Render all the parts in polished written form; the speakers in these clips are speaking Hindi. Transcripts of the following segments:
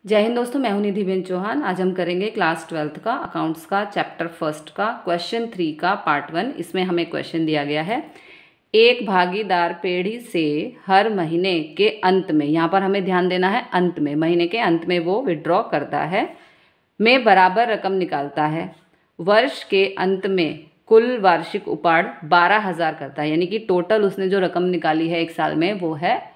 जय हिंद दोस्तों, मैं हूं निधिबेन चौहान। आज हम करेंगे क्लास 12th का अकाउंट्स का चैप्टर फर्स्ट का क्वेश्चन 3 का पार्ट 1। इसमें हमें क्वेश्चन दिया गया है, एक भागीदार पेढ़ी से हर महीने के अंत में, यहाँ पर हमें ध्यान देना है अंत में, महीने के अंत में वो विड्रॉ करता है, में बराबर रकम निकालता है। वर्ष के अंत में कुल वार्षिक उपाड़ 12,000 करता है, यानी कि टोटल उसने जो रकम निकाली है एक साल में वो है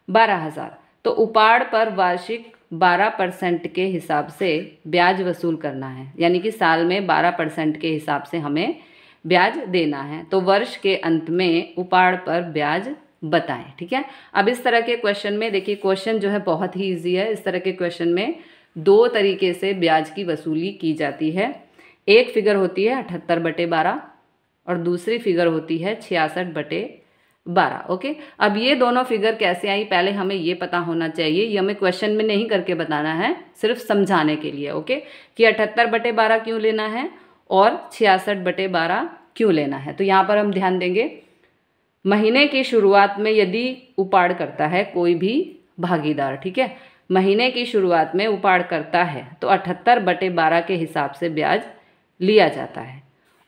12,000। तो उपाड़ पर वार्षिक 12% के हिसाब से ब्याज वसूल करना है, यानी कि साल में 12% के हिसाब से हमें ब्याज देना है। तो वर्ष के अंत में उपाड़ पर ब्याज बताएं। ठीक है, अब इस तरह के क्वेश्चन में देखिए, क्वेश्चन जो है बहुत ही इजी है। इस तरह के क्वेश्चन में दो तरीके से ब्याज की वसूली की जाती है। एक फिगर होती है 78/12 और दूसरी फिगर होती है 66/12। ओके, अब ये दोनों फिगर कैसे आई पहले हमें ये पता होना चाहिए। ये हमें क्वेश्चन में नहीं करके बताना है, सिर्फ समझाने के लिए। ओके, कि 78/12 क्यों लेना है और 66/12 क्यों लेना है। तो यहाँ पर हम ध्यान देंगे, महीने की शुरुआत में यदि उपाड़ करता है कोई भी भागीदार, ठीक है, महीने की शुरुआत में उपाड़ करता है तो 78/12 के हिसाब से ब्याज लिया जाता है,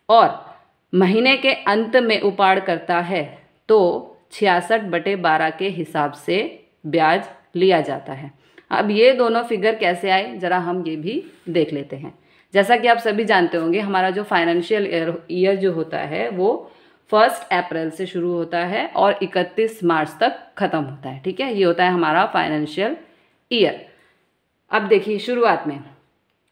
और महीने के अंत में उपाड़ करता है तो 66/12 के हिसाब से ब्याज लिया जाता है। अब ये दोनों फिगर कैसे आए जरा हम ये भी देख लेते हैं। जैसा कि आप सभी जानते होंगे, हमारा जो फाइनेंशियल ईयर जो होता है वो 1 अप्रैल से शुरू होता है और 31 मार्च तक ख़त्म होता है। ठीक है, ये होता है हमारा फाइनेंशियल ईयर। अब देखिए, शुरुआत में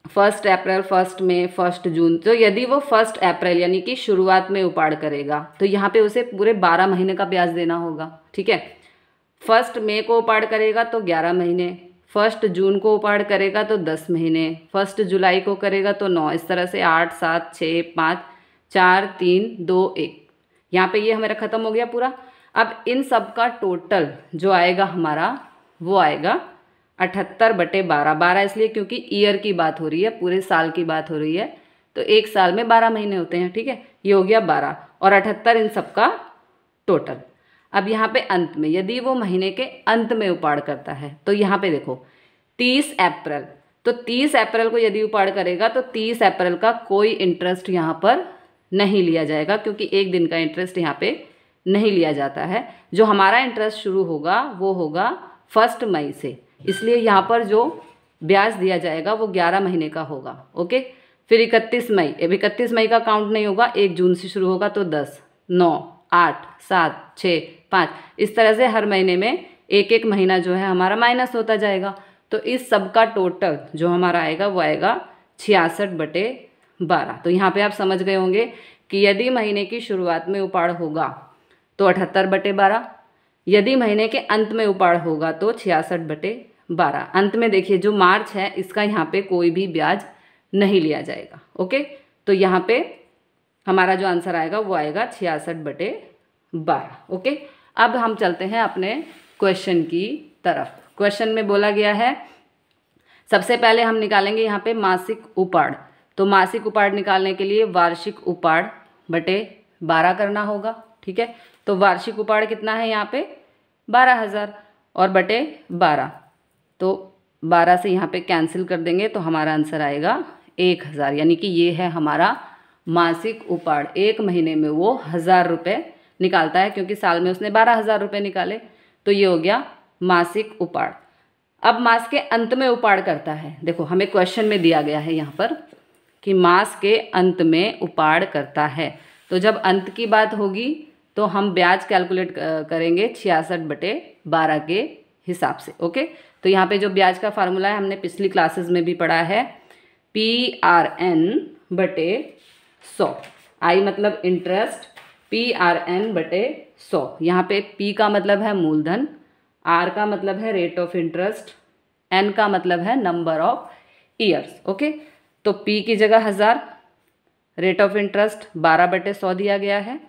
1 अप्रैल, 1 मई, 1 जून, तो यदि वो 1 अप्रैल यानी कि शुरुआत में उपाड़ करेगा तो यहाँ पे उसे पूरे 12 महीने का ब्याज देना होगा। ठीक है, 1 मई को उपाड़ करेगा तो 11 महीने, 1 जून को उपाड़ करेगा तो 10 महीने, 1 जुलाई को करेगा तो 9, इस तरह से 8, 7, 6, 5, 4, 3, 2, 1। यहाँ पे ये हमारा ख़त्म हो गया पूरा। अब इन सब का टोटल जो आएगा हमारा वो आएगा 78/12। 12 इसलिए क्योंकि ईयर की बात हो रही है, पूरे साल की बात हो रही है, तो एक साल में 12 महीने होते हैं। ठीक है, ये हो गया 12 और 78 इन सब का टोटल। अब यहाँ पे अंत में यदि वो महीने के अंत में उपाड़ करता है तो यहाँ पे देखो 30 अप्रैल, तो 30 अप्रैल को यदि उपाड़ करेगा तो 30 अप्रैल का कोई इंटरेस्ट यहाँ पर नहीं लिया जाएगा, क्योंकि एक दिन का इंटरेस्ट यहाँ पे नहीं लिया जाता है। जो हमारा इंटरेस्ट शुरू होगा वो होगा 1 मई से, इसलिए यहाँ पर जो ब्याज दिया जाएगा वो 11 महीने का होगा। ओके, फिर 31 मई, अब 31 मई का काउंट नहीं होगा, 1 जून से शुरू होगा तो 10, 9, 8, 7, 6, 5, इस तरह से हर महीने में एक एक महीना जो है हमारा माइनस होता जाएगा। तो इस सब का टोटल जो हमारा आएगा वो आएगा 66/12। तो यहाँ पे आप समझ गए होंगे कि यदि महीने की शुरुआत में उपाड़ होगा तो 78/12, यदि महीने के अंत में उपाड़ होगा तो 66/12। अंत में देखिए जो मार्च है इसका यहाँ पे कोई भी ब्याज नहीं लिया जाएगा। ओके, तो यहाँ पे हमारा जो आंसर आएगा वो आएगा 66/12। ओके, अब हम चलते हैं अपने क्वेश्चन की तरफ। क्वेश्चन में बोला गया है, सबसे पहले हम निकालेंगे यहाँ पे मासिक उपाड़। तो मासिक उपाड़ निकालने के लिए वार्षिक उपाड़ बटे 12 करना होगा। ठीक है, तो वार्षिक उपाड़ कितना है यहाँ पे 12,000 और बटे 12, तो 12 से यहाँ पे कैंसिल कर देंगे तो हमारा आंसर आएगा 1,000, यानी कि ये है हमारा मासिक उपाड़। एक महीने में वो 1,000 रुपये निकालता है, क्योंकि साल में उसने 12,000 रुपये निकाले, तो ये हो गया मासिक उपाड़। अब मास के अंत में उपाड़ करता है, देखो हमें क्वेश्चन में दिया गया है यहाँ पर कि मास के अंत में उपाड़ करता है, तो जब अंत की बात होगी तो हम ब्याज कैलकुलेट करेंगे 66/12 के हिसाब से। ओके, तो यहाँ पे जो ब्याज का फार्मूला है हमने पिछली क्लासेस में भी पढ़ा है, PRN/100। आई मतलब इंटरेस्ट, PRN/100। यहाँ पे P का मतलब है मूलधन, R का मतलब है रेट ऑफ इंटरेस्ट, N का मतलब है नंबर ऑफ ईयर्स। ओके, तो P की जगह 1000, रेट ऑफ इंटरेस्ट 12/100 दिया गया है,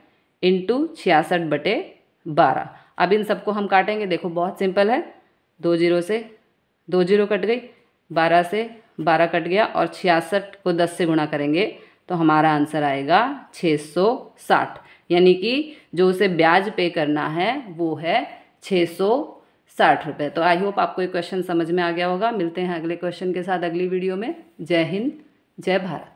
इंटू 66/12। अब इन सबको हम काटेंगे, देखो बहुत सिंपल है, 2 जीरो से 2 जीरो कट गई, 12 से 12 कट गया, और 66 को 10 से गुणा करेंगे तो हमारा आंसर आएगा 660, यानी कि जो उसे ब्याज पे करना है वो है 660 ₹60। तो आई होप आपको ये क्वेश्चन समझ में आ गया होगा। मिलते हैं अगले क्वेश्चन के साथ अगली वीडियो में। जय हिंद, जय भारत।